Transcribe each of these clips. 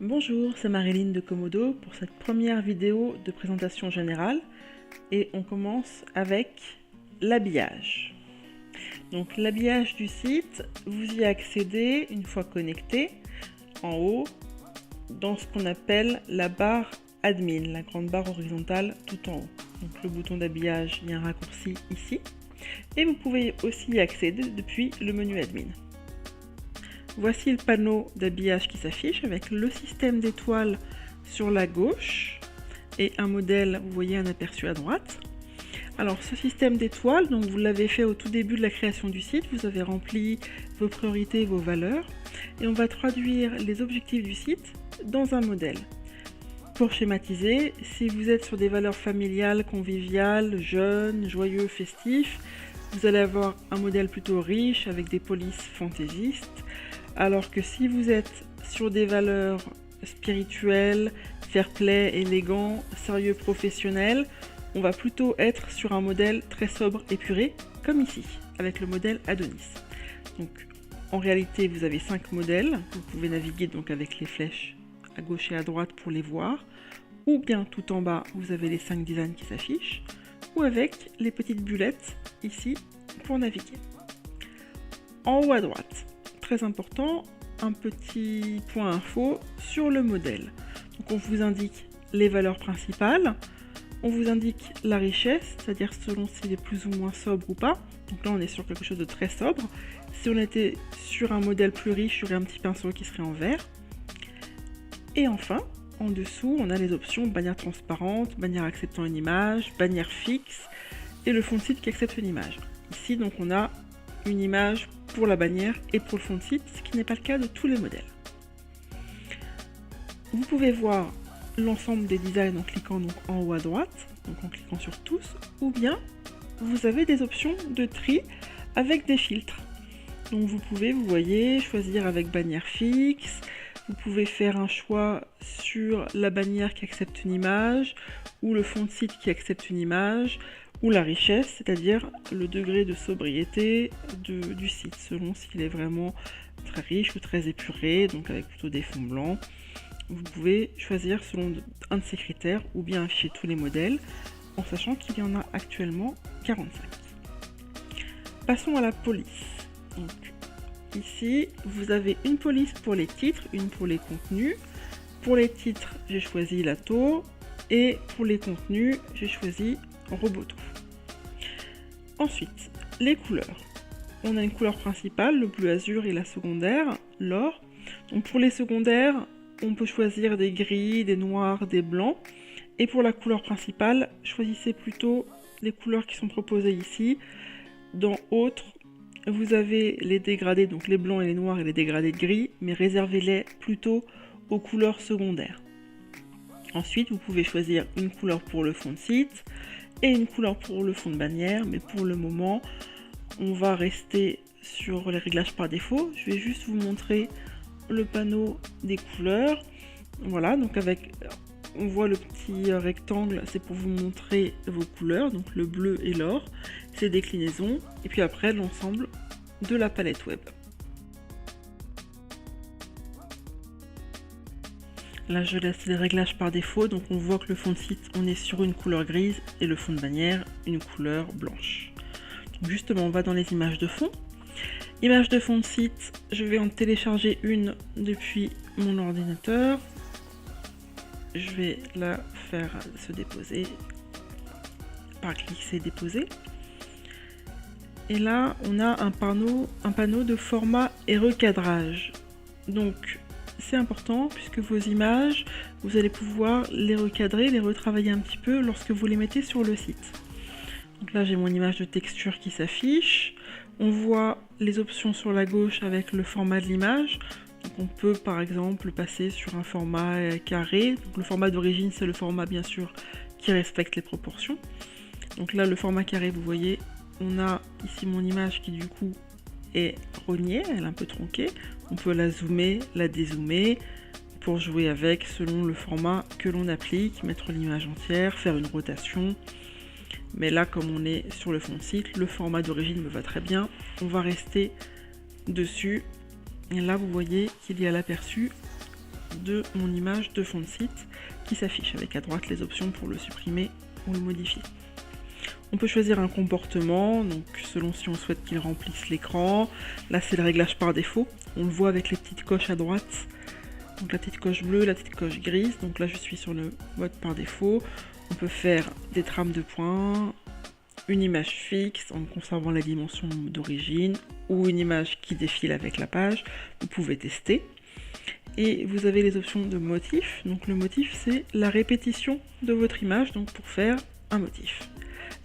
Bonjour, c'est Marilyn de Komodo pour cette première vidéo de présentation générale et on commence avec l'habillage. Donc l'habillage du site, vous y accédez une fois connecté en haut dans ce qu'on appelle la barre admin, la grande barre horizontale tout en haut. Donc le bouton d'habillage, il y a un raccourci ici et vous pouvez aussi y accéder depuis le menu admin. Voici le panneau d'habillage qui s'affiche avec le système d'étoiles sur la gauche et un modèle, vous voyez un aperçu à droite. Alors ce système d'étoiles, donc vous l'avez fait au tout début de la création du site, vous avez rempli vos priorités, vos valeurs et on va traduire les objectifs du site dans un modèle. Pour schématiser, si vous êtes sur des valeurs familiales, conviviales, jeunes, joyeux, festifs, vous allez avoir un modèle plutôt riche avec des polices fantaisistes. Alors que si vous êtes sur des valeurs spirituelles, fair-play, élégant, sérieux, professionnel, on va plutôt être sur un modèle très sobre, épuré, comme ici, avec le modèle Adonis. Donc, en réalité, vous avez 5 modèles. Vous pouvez naviguer donc avec les flèches à gauche et à droite pour les voir, ou bien tout en bas, vous avez les 5 designs qui s'affichent, ou avec les petites bulettes ici pour naviguer. En haut à droite, très important, un petit point info sur le modèle. Donc on vous indique les valeurs principales, on vous indique la richesse, c'est-à-dire selon s'il est plus ou moins sobre ou pas. Donc là on est sur quelque chose de très sobre. Si on était sur un modèle plus riche, il y aurait un petit pinceau qui serait en vert. Et enfin, en dessous, on a les options bannière transparente, bannière acceptant une image, bannière fixe et le fond de site qui accepte une image. Ici donc on a une image pour la bannière et pour le fond de site, ce qui n'est pas le cas de tous les modèles. Vous pouvez voir l'ensemble des designs en cliquant donc en haut à droite, donc en cliquant sur tous, ou bien vous avez des options de tri avec des filtres. Donc vous pouvez, vous voyez, choisir avec bannière fixe, vous pouvez faire un choix sur la bannière qui accepte une image, ou le fond de site qui accepte une image, ou la richesse, c'est-à-dire le degré de sobriété du site, selon s'il est vraiment très riche ou très épuré, donc avec plutôt des fonds blancs. Vous pouvez choisir selon un de ces critères, ou bien afficher tous les modèles, en sachant qu'il y en a actuellement 45. Passons à la police. Donc, ici, vous avez une police pour les titres, une pour les contenus. Pour les titres, j'ai choisi Lato, et pour les contenus, j'ai choisi Roboto. Ensuite, les couleurs. On a une couleur principale, le bleu azur, et la secondaire, l'or. Donc pour les secondaires, on peut choisir des gris, des noirs, des blancs. Et pour la couleur principale, choisissez plutôt les couleurs qui sont proposées ici. Dans Autres, vous avez les dégradés, donc les blancs et les noirs et les dégradés de gris, mais réservez-les plutôt aux couleurs secondaires. Ensuite, vous pouvez choisir une couleur pour le fond de site et une couleur pour le fond de bannière, mais pour le moment, on va rester sur les réglages par défaut. Je vais juste vous montrer le panneau des couleurs. Voilà, donc on voit le petit rectangle, c'est pour vous montrer vos couleurs, donc le bleu et l'or, ces déclinaisons, et puis après l'ensemble de la palette web. Là je laisse les réglages par défaut, donc on voit que le fond de site on est sur une couleur grise et le fond de bannière une couleur blanche. Donc justement on va dans les images de fond. Image de fond de site, je vais en télécharger une depuis mon ordinateur. Je vais la faire se déposer par glisser déposer. Et là on a un panneau de format et recadrage. Donc c'est important puisque vos images, vous allez pouvoir les recadrer, les retravailler un petit peu lorsque vous les mettez sur le site. Donc là j'ai mon image de texture qui s'affiche. On voit les options sur la gauche avec le format de l'image. Donc on peut par exemple passer sur un format carré. Donc le format d'origine c'est le format bien sûr qui respecte les proportions. Donc là le format carré, vous voyez, on a ici mon image qui du coup est rognée, elle est un peu tronquée. On peut la zoomer, la dézoomer pour jouer avec selon le format que l'on applique, mettre l'image entière, faire une rotation. Mais là comme on est sur le fond de site, le format d'origine me va très bien. On va rester dessus. Et là vous voyez qu'il y a l'aperçu de mon image de fond de site qui s'affiche avec à droite les options pour le supprimer ou le modifier. On peut choisir un comportement, donc selon si on souhaite qu'il remplisse l'écran. Là c'est le réglage par défaut, on le voit avec les petites coches à droite, donc la petite coche bleue, la petite coche grise. Donc là je suis sur le mode par défaut. On peut faire des trames de points, une image fixe en conservant la dimension d'origine ou une image qui défile avec la page. Vous pouvez tester. Et vous avez les options de motif. Donc le motif c'est la répétition de votre image, donc pour faire un motif.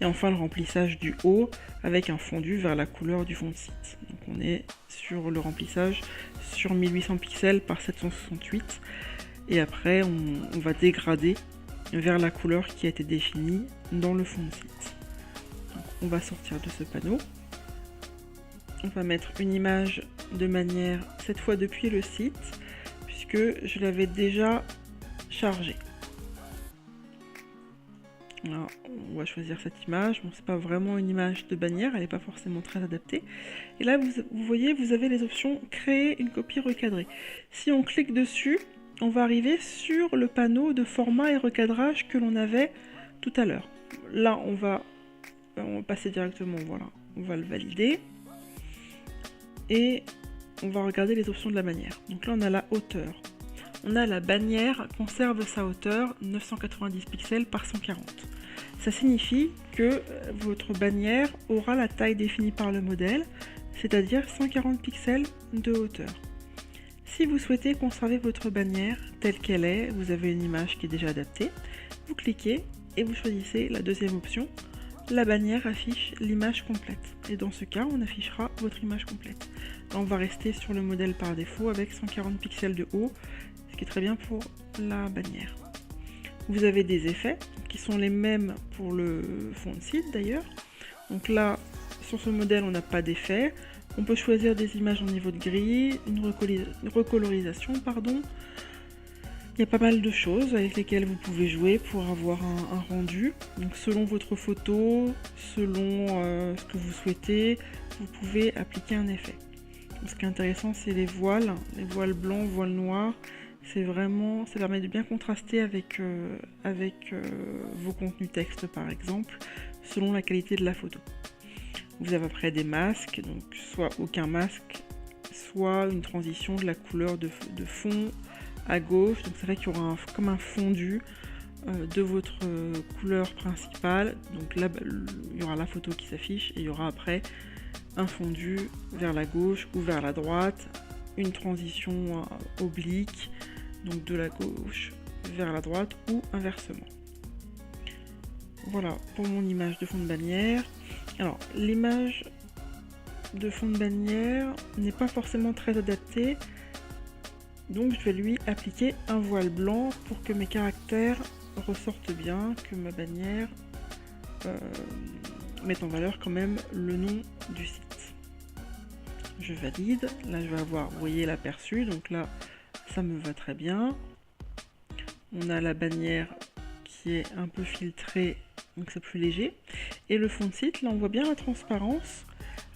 Et enfin le remplissage du haut avec un fondu vers la couleur du fond de site. Donc on est sur le remplissage sur 1800 pixels par 768. Et après on va dégrader vers la couleur qui a été définie dans le fond de site. Donc, on va sortir de ce panneau. On va mettre une image de manière, cette fois depuis le site, puisque je l'avais déjà chargée. Alors, on va choisir cette image. Bon, c'est pas vraiment une image de bannière, elle n'est pas forcément très adaptée. Et là, vous voyez, vous avez les options créer une copie recadrée. Si on clique dessus, on va arriver sur le panneau de format et recadrage que l'on avait tout à l'heure. Là, on va passer directement, voilà, on va le valider. Et on va regarder les options de la bannière. Donc là, on a la hauteur. On a la bannière conserve sa hauteur 990 pixels par 140. Ça signifie que votre bannière aura la taille définie par le modèle, c'est-à-dire 140 pixels de hauteur. Si vous souhaitez conserver votre bannière telle qu'elle est, vous avez une image qui est déjà adaptée, vous cliquez et vous choisissez la deuxième option. La bannière affiche l'image complète. Et dans ce cas, on affichera votre image complète. Là, on va rester sur le modèle par défaut avec 140 pixels de haut, ce qui est très bien pour la bannière. Vous avez des effets qui sont les mêmes pour le fond de site d'ailleurs. Donc là, sur ce modèle, on n'a pas d'effet. On peut choisir des images en niveau de grille, une recolorisation, pardon. Il y a pas mal de choses avec lesquelles vous pouvez jouer pour avoir un rendu. Donc selon votre photo, selon ce que vous souhaitez, vous pouvez appliquer un effet. Donc, ce qui est intéressant, c'est les voiles blancs, voiles noirs. C'est vraiment, ça permet de bien contraster avec vos contenus texte par exemple, selon la qualité de la photo. Vous avez après des masques, donc soit aucun masque, soit une transition de la couleur de fond à gauche. Donc c'est vrai qu'il y aura comme un fondu de votre couleur principale. Donc là, il y aura la photo qui s'affiche et il y aura après un fondu vers la gauche ou vers la droite, une transition oblique, donc de la gauche vers la droite ou inversement. Voilà pour mon image de fond de bannière. Alors, l'image de fond de bannière n'est pas forcément très adaptée, donc je vais lui appliquer un voile blanc pour que mes caractères ressortent bien, que ma bannière mette en valeur quand même le nom du site. Je valide, là je vais avoir, vous voyez l'aperçu, donc là ça me va très bien. On a la bannière qui est un peu filtrée, donc c'est plus léger. Et le fond de site, là on voit bien la transparence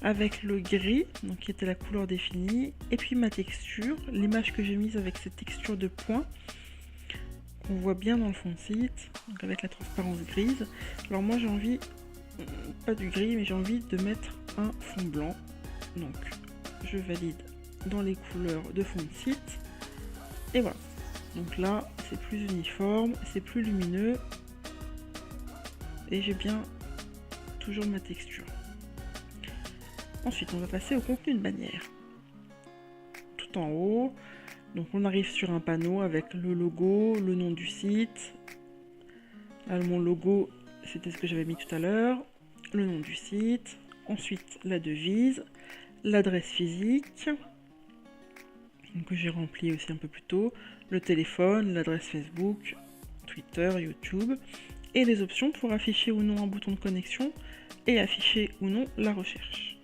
avec le gris, donc qui était la couleur définie, et puis ma texture, l'image que j'ai mise avec cette texture de point, qu'on voit bien dans le fond de site, donc avec la transparence grise. Alors moi j'ai envie, pas du gris, mais j'ai envie de mettre un fond blanc. Donc je valide dans les couleurs de fond de site, et voilà. Donc là c'est plus uniforme, c'est plus lumineux, et j'ai bien toujours ma texture. Ensuite, on va passer au contenu de bannière. Tout en haut, donc on arrive sur un panneau avec le logo, le nom du site. Là, mon logo, c'était ce que j'avais mis tout à l'heure. Le nom du site. Ensuite, la devise, l'adresse physique, que j'ai rempli aussi un peu plus tôt, le téléphone, l'adresse Facebook, Twitter, YouTube, et les options pour afficher ou non un bouton de connexion et afficher ou non la recherche.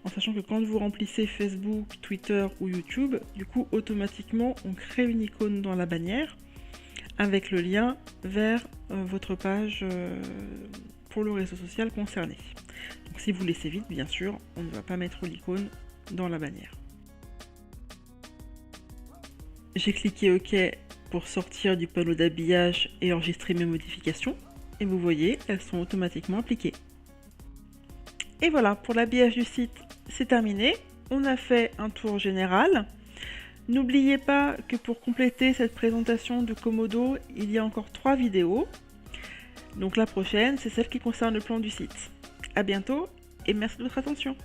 En sachant que quand vous remplissez Facebook, Twitter ou YouTube, du coup automatiquement on crée une icône dans la bannière avec le lien vers votre page pour le réseau social concerné. Donc si vous laissez vite, bien sûr, on ne va pas mettre l'icône dans la bannière. J'ai cliqué OK pour sortir du panneau d'habillage et enregistrer mes modifications. Et vous voyez, elles sont automatiquement appliquées. Et voilà, pour l'habillage du site, c'est terminé. On a fait un tour général. N'oubliez pas que pour compléter cette présentation de Comodo, il y a encore 3 vidéos. Donc la prochaine, c'est celle qui concerne le plan du site. À bientôt et merci de votre attention.